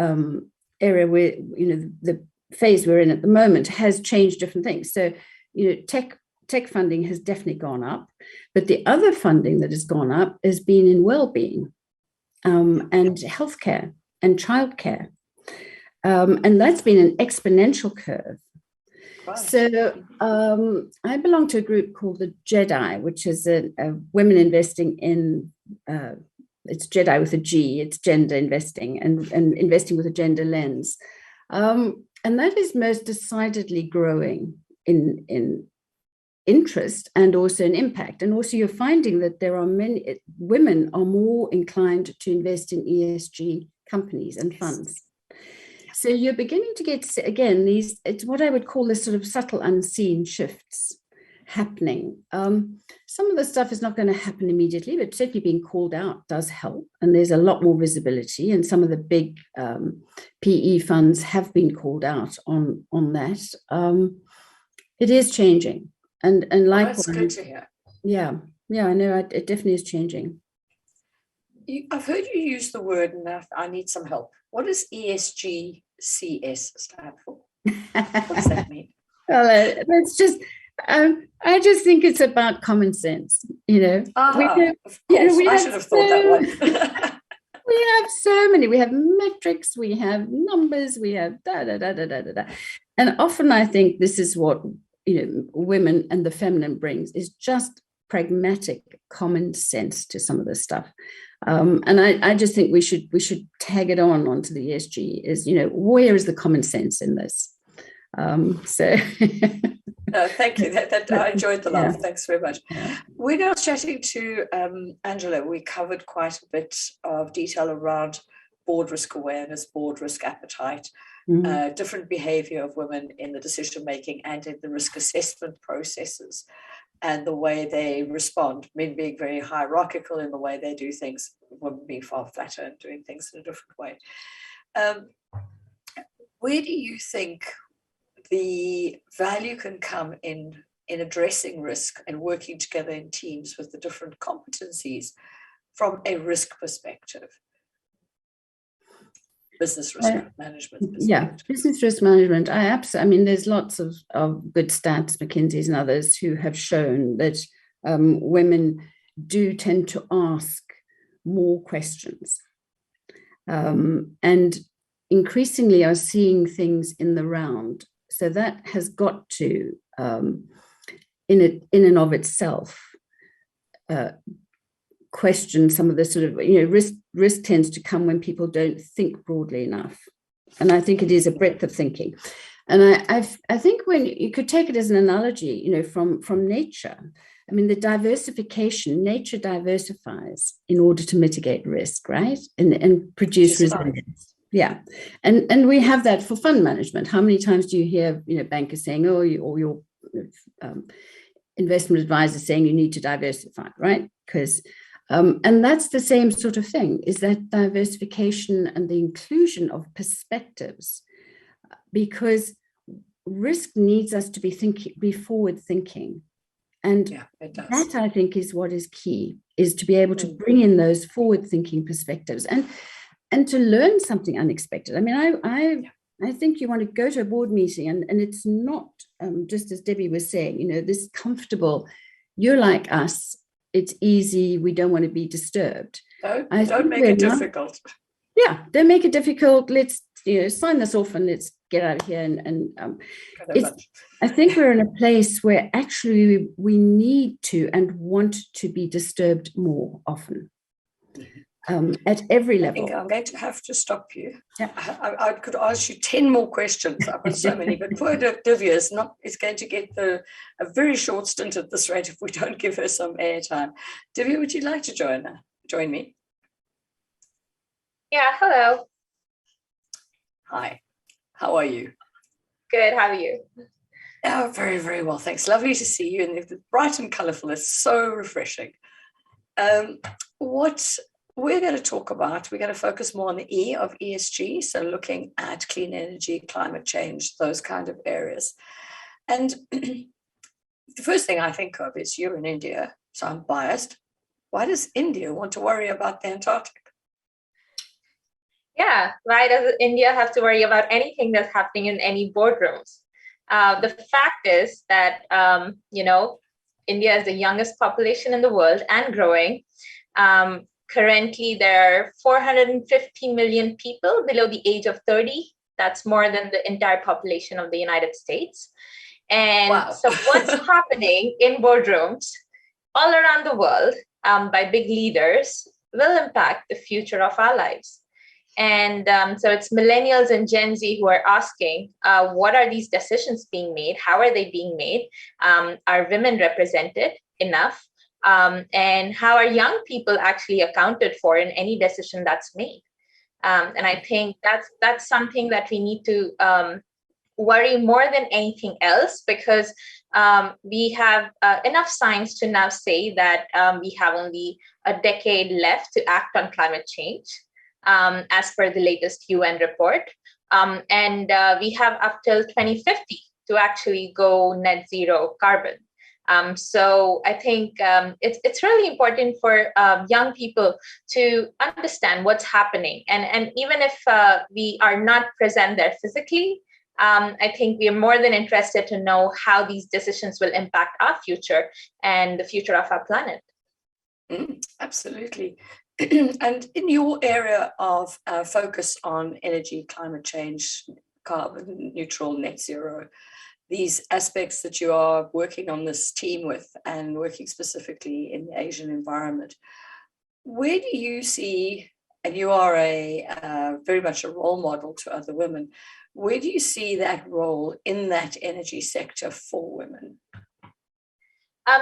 area where, the phase we're in at the moment has changed different things. So, tech funding has definitely gone up, but the other funding that has gone up has been in well-being and healthcare and childcare. And that's been an exponential curve. Wow. So I belong to a group called the 𝗕i, which is a women investing in, it's 𝗕i with a G, it's gender investing and investing with a gender lens. And that is most decidedly growing in interest and also in impact. And also you're finding that there are many women are more inclined to invest in ESG companies and funds. So you're beginning to get, again, it's what I would call this sort of subtle unseen shifts happening. Some of the stuff is not going to happen immediately, but certainly being called out does help. And there's a lot more visibility. And some of the big PE funds have been called out on that. It is changing. And likewise, that's good to hear. Yeah, I know it definitely is changing. I've heard you use the word, and I need some help. What does ESG CS stand for? What does that mean? Well, it's just, I just think it's about common sense, of course, I should have thought that one. We have so many. We have metrics, we have numbers, we have da. And often I think this is what, women and the feminine brings, is just pragmatic common sense to some of this stuff. And I just think we should tag it onto the ESG is, where is the common sense in this? So thank you. That I enjoyed the laugh. Thanks very much. Yeah. We're now chatting to Angela. We covered quite a bit of detail around board risk awareness, board risk appetite, different behavior of women in the decision making and in the risk assessment processes, and the way they respond, men being very hierarchical in the way they do things, women being far flatter and doing things in a different way. Where do you think the value can come in addressing risk and working together in teams with the different competencies from a risk perspective? Business risk management. Yeah, business risk management. I mean, there's lots of good stats, McKinsey's and others, who have shown that women do tend to ask more questions, and increasingly are seeing things in the round. So that has got to, in and of itself, question some of the sort of, risk tends to come when people don't think broadly enough. And I think it is a breadth of thinking. And I think when you could take it as an analogy, from nature, I mean, the diversification, nature diversifies in order to mitigate risk, right? And produce resilience. Yeah. And we have that for fund management. How many times do you hear, bankers saying, or your investment advisors saying you need to diversify, right? Because And that's the same sort of thing, is that diversification and the inclusion of perspectives, because risk needs us to be forward thinking. And that, I think, is what is key, is to be able to bring in those forward thinking perspectives and to learn something unexpected. I mean, I think you want to go to a board meeting and it's not just as Debbie was saying, you know, this comfortable, you're like us, it's easy, we don't want to be disturbed. Don't make it difficult. Yeah, don't make it difficult. Let's, you know, sign this off and let's get out of here. I think we're in a place where actually we need to and want to be disturbed more often. At every level. I think I'm going to have to stop you. Yeah. I could ask you 10 more questions. I've got so many, but poor 𝗕via is going to get a very short stint at this rate if we don't give her some airtime. 𝗕via, would you like to join me? Yeah, hello. Hi, how are you? Good, how are you? Oh, very, very well, thanks. Lovely to see you, and it's bright and colourful. It's so refreshing. What we're going to talk about, we're going to focus more on the E of ESG, so looking at clean energy, climate change, those kind of areas. And the first thing I think of is you're in India, so I'm biased. Why does India want to worry about the Antarctic? Yeah, why does India have to worry about anything that's happening in any boardrooms? The fact is that, you know, India is the youngest population in the world and growing. Currently, there are 450 million people below the age of 30. That's more than the entire population of the United States. And wow. So what's happening in boardrooms all around the world by big leaders will impact the future of our lives. And so it's millennials and Gen Z who are asking, what are these decisions being made? How are they being made? Are women represented enough? And how are young people actually accounted for in any decision that's made? And I think that's something that we need to worry more than anything else, because we have enough science to now say that we have only a decade left to act on climate change, as per the latest UN report. And we have up till 2050 to actually go net zero carbon. So I think it's really important for young people to understand what's happening. And even if we are not present there physically, I think we are more than interested to know how these decisions will impact our future and the future of our planet. Absolutely. And in your area of focus on energy, climate change, carbon neutral, net zero, these aspects that you are working on this team with and working specifically in the Asian environment, where do you see, and you are very much a role model to other women, where do you see that role in that energy sector for women?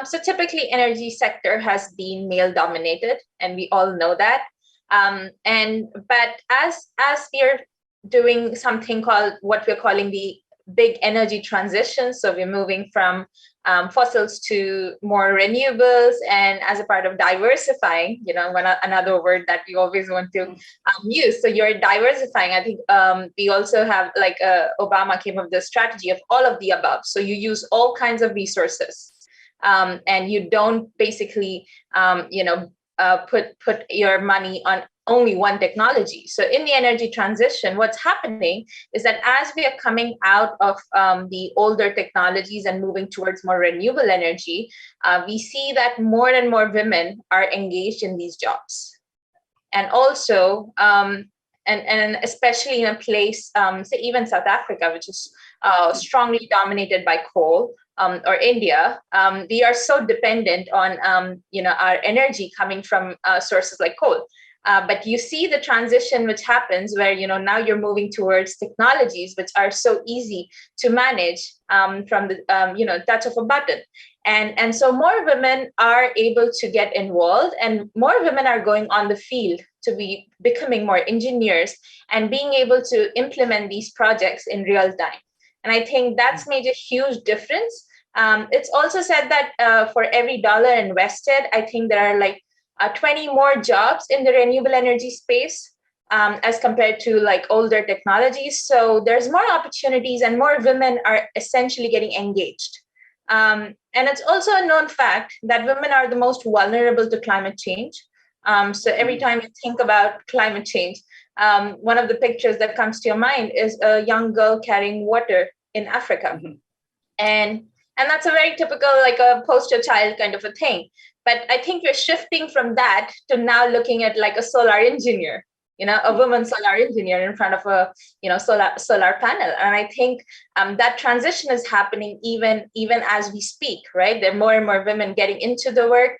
So typically energy sector has been male dominated, and we all know that. But as we are doing something called what we're calling the big energy transition, so we're moving from fossils to more renewables, and as a part of diversifying, you know, another word that we always want to use. So you're diversifying. I think we also have, like, Obama came up with the strategy of all of the above. So you use all kinds of resources. And you don't basically, put your money on only one technology. So in the energy transition, what's happening is that as we are coming out of the older technologies and moving towards more renewable energy, we see that more and more women are engaged in these jobs. And also, and especially in a place, say even South Africa, which is strongly dominated by coal, or India, we are so dependent on our energy coming from sources like coal. But you see the transition which happens where, now you're moving towards technologies which are so easy to manage from the touch of a button. And so more women are able to get involved, and more women are going on the field to be becoming more engineers and being able to implement these projects in real time. And I think that's made a huge difference. It's also said that for every dollar invested, I think there are like 20 more jobs in the renewable energy space as compared to like older technologies. So there's more opportunities and more women are essentially getting engaged. And it's also a known fact that women are the most vulnerable to climate change. So every time you think about climate change, one of the pictures that comes to your mind is a young girl carrying water in Africa. And that's a very typical, like a poster child kind of a thing. But I think we're shifting from that to now looking at like a solar engineer, a woman solar engineer in front of a, solar panel. And I think that transition is happening even as we speak, right? There are more and more women getting into the work.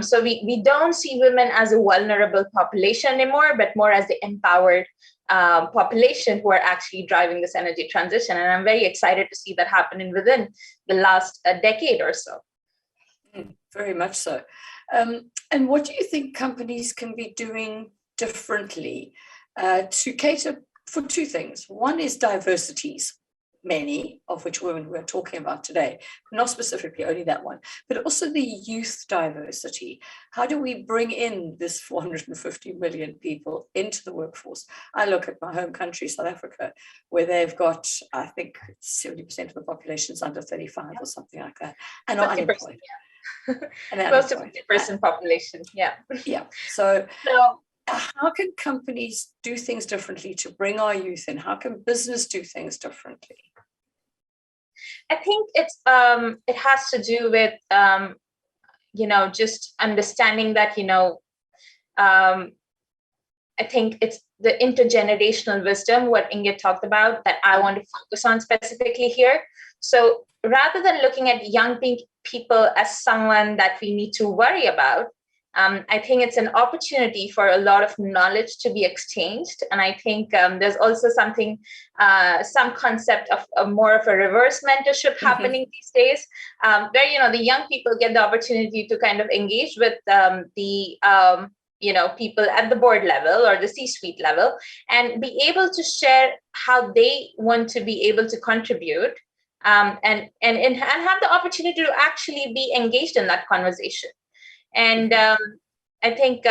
So we don't see women as a vulnerable population anymore, but more as the empowered population who are actually driving this energy transition. And I'm very excited to see that happening within the last decade or so. Very much so. And what do you think companies can be doing differently to cater for two things? One is diversities, many of which women we're talking about today, not specifically only that one, but also the youth diversity. How do we bring in this 450 million people into the workforce? I look at my home country, South Africa, where they've got, I think, 70% of the population is under 35 or something like that, and are unemployed. Close to 50% population, yeah. So how can companies do things differently to bring our youth in? How can business do things differently? I think it has to do with just understanding that I think it's the intergenerational wisdom, what Inge talked about, that I want to focus on specifically here. So rather than looking at young people as someone that we need to worry about, I think it's an opportunity for a lot of knowledge to be exchanged. And I think there's also some concept of more of a reverse mentorship happening these days, where, the young people get the opportunity to kind of engage with the people at the board level or the C-suite level and be able to share how they want to be able to contribute and have the opportunity to actually be engaged in that conversation. And I think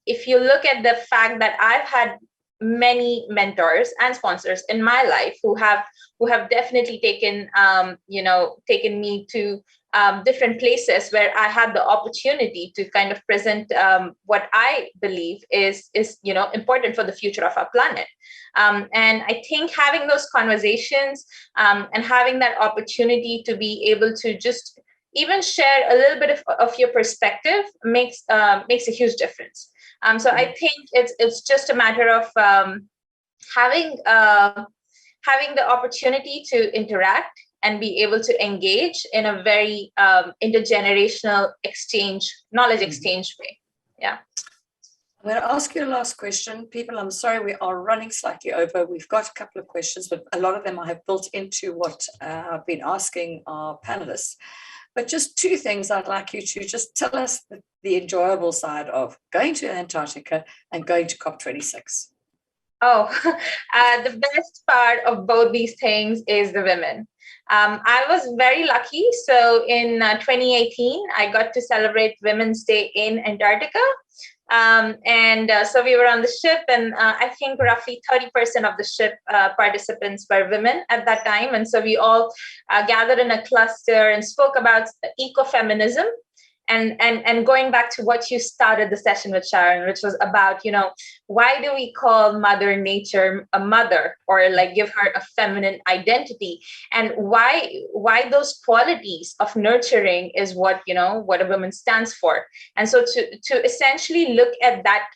if you look at the fact that I've had many mentors and sponsors in my life who have definitely taken me to different places where I had the opportunity to kind of present what I believe is important for the future of our planet. And I think having those conversations and having that opportunity to be able to just even share a little bit of your perspective makes a huge difference. So I think it's just a matter of having the opportunity to interact and be able to engage in a very intergenerational knowledge exchange way. Yeah. I'm going to ask you a last question. People, I'm sorry, we are running slightly over. We've got a couple of questions, but a lot of them I have built into what I've been asking our panelists. But just two things I'd like you to just tell us the enjoyable side of going to Antarctica and going to COP26. The best part of both these things is the women. I was very lucky. So in 2018, I got to celebrate Women's Day in Antarctica. So we were on the ship, and I think roughly 30% of the ship participants were women at that time. And so we all gathered in a cluster and spoke about ecofeminism. And going back to what you started the session with, Sharon, which was about, why do we call Mother Nature a mother, or like give her a feminine identity, and why those qualities of nurturing is what a woman stands for. And so to essentially look at that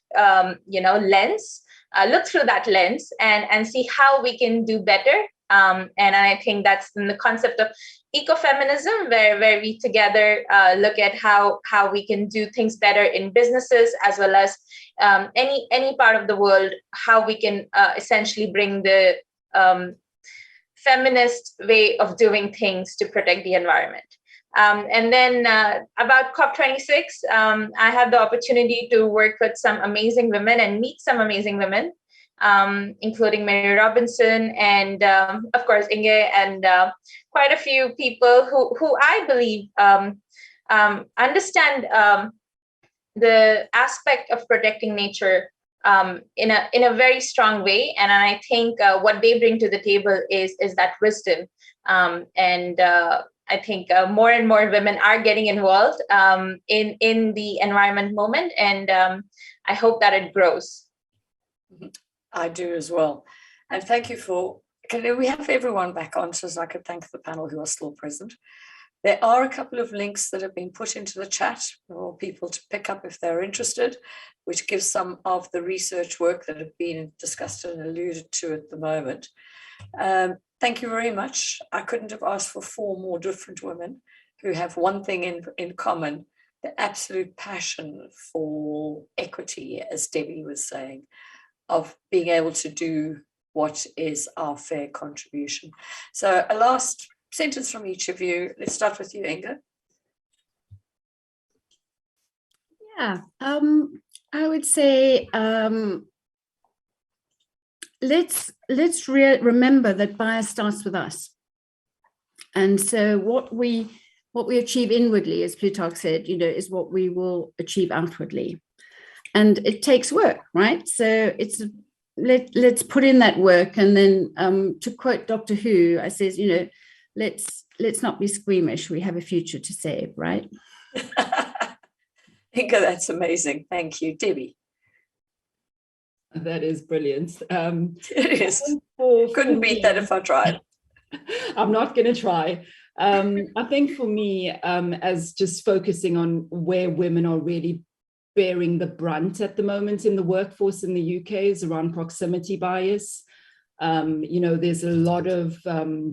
lens, look through that lens and see how we can do better. And I think that's in the concept of ecofeminism, where we together look at how we can do things better in businesses as well as any part of the world, how we can essentially bring the feminist way of doing things to protect the environment. And then about COP26, I had the opportunity to work with some amazing women and meet some amazing women, including Mary Robinson and, of course, Inge, and quite a few people who I believe understand the aspect of protecting nature in a very strong way. And I think what they bring to the table is that wisdom. I think more and more women are getting involved in the environment movement, and I hope that it grows. I do as well. And thank you for, can we have everyone back on so I could thank the panel who are still present. There are a couple of links that have been put into the chat for people to pick up if they're interested, which gives some of the research work that have been discussed and alluded to at the moment. Thank you very much. I couldn't have asked for 4 more different women who have one thing in common, the absolute passion for equity, as Debbie was saying, of being able to do what is our fair contribution. So a last sentence from each of you. Let's start with you, Inga. Yeah, I would say let's remember that bias starts with us. And so what we achieve inwardly, as Plutarch said, is what we will achieve outwardly. And it takes work, right? So let's put in that work. And then to quote Doctor Who, I says, let's not be squeamish. We have a future to save, right? Inga, that's amazing. Thank you. Debbie. That is brilliant. It is. Couldn't beat that if I tried. I'm not going to try. I think for me, as just focusing on where women are really bearing the brunt at the moment in the workforce in the UK is around proximity bias. There's a lot of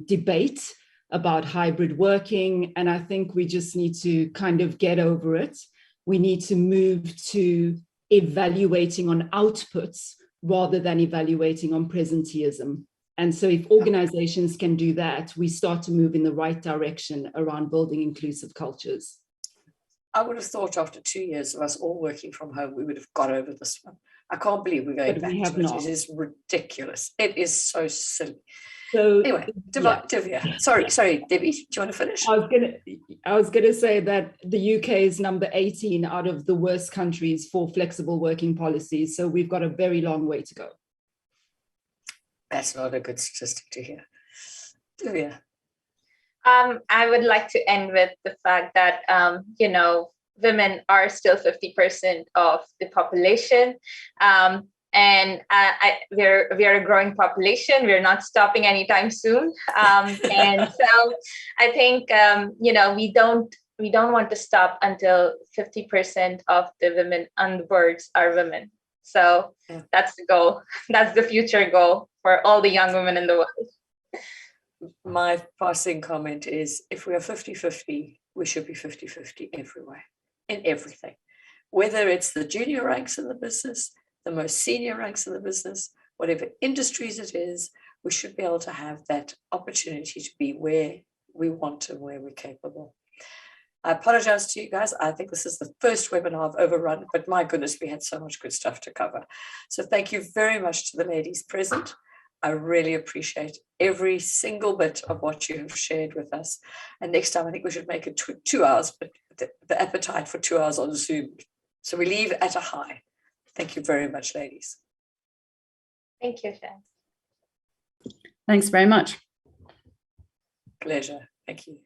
debate about hybrid working, and I think we just need to kind of get over it. We need to move to evaluating on outputs rather than evaluating on presenteeism. And so if organizations can do that, we start to move in the right direction around building inclusive cultures. I would have thought after 2 years of us all working from home, we would have got over this one. I can't believe we're going back to it. It is ridiculous. It is so silly. So anyway, Divya. Sorry, Debbie, do you want to finish? I was gonna say that the UK is number 18 out of the worst countries for flexible working policies. So we've got a very long way to go. That's not a good statistic to hear. Divya. I would like to end with the fact that, women are still 50% of the population. And we're a growing population. We're not stopping anytime soon. And so I think, we don't want to stop until 50% of the women on the boards are women. So that's the goal. That's the future goal for all the young women in the world. My passing comment is, if we are 50-50, we should be 50-50 everywhere, in everything. Whether it's the junior ranks in the business, the most senior ranks in the business, whatever industries it is, we should be able to have that opportunity to be where we want and where we're capable. I apologize to you guys. I think this is the first webinar I've overrun, but my goodness, we had so much good stuff to cover. So thank you very much to the ladies present. I really appreciate every single bit of what you have shared with us. And next time, I think we should make it 2 hours, but the appetite for 2 hours on Zoom. So we leave at a high. Thank you very much, ladies. Thank you, Sharon. Thanks very much. Pleasure. Thank you.